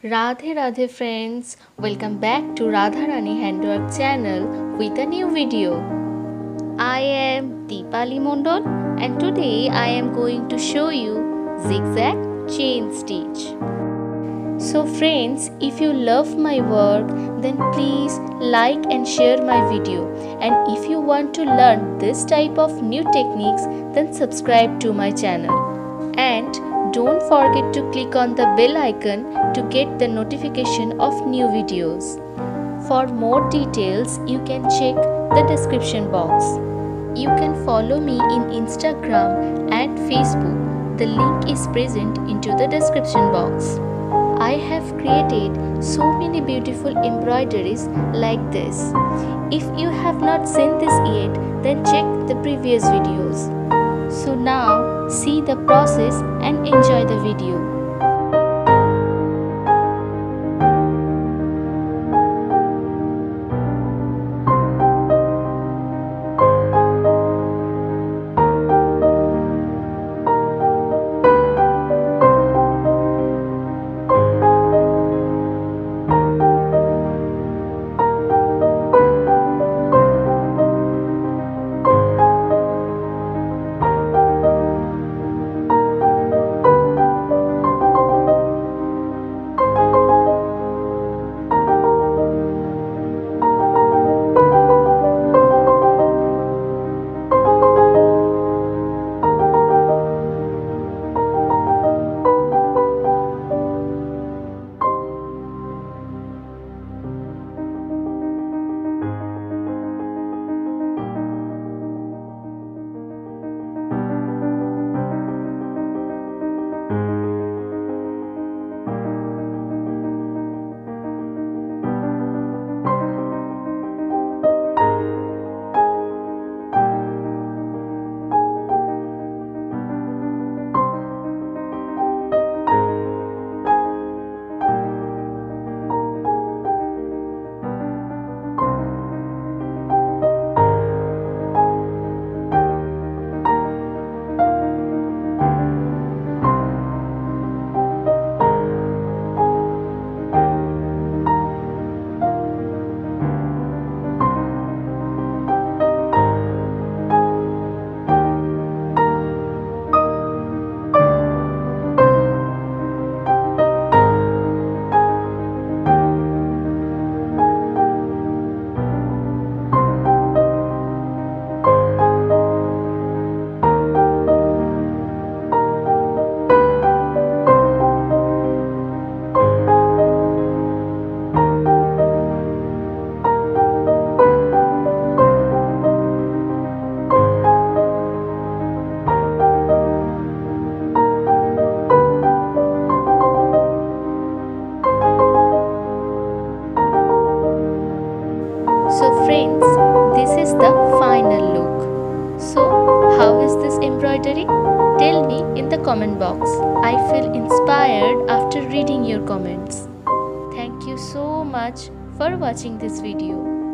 Radhe Radhe friends, welcome back to Radharani Handwork channel with a new video. I am Deepali Mondol and today I am going to show you Zig Zag Chain Stitch. So friends, if you love my work then please like and share my video, and if you want to learn this type of new techniques then subscribe to my channel. And don't forget to click on the bell icon to get the notification of new videos. For more details, you can check the description box. You can follow me in Instagram and Facebook. The link is present into the description box. I have created so many beautiful embroideries like this. If you have not seen this yet, then check the previous videos. So now see the process and enjoy the video. So friends, this is the final look. So how is this embroidery? Tell me in the comment box. I feel inspired after reading your comments. Thank you so much for watching this video.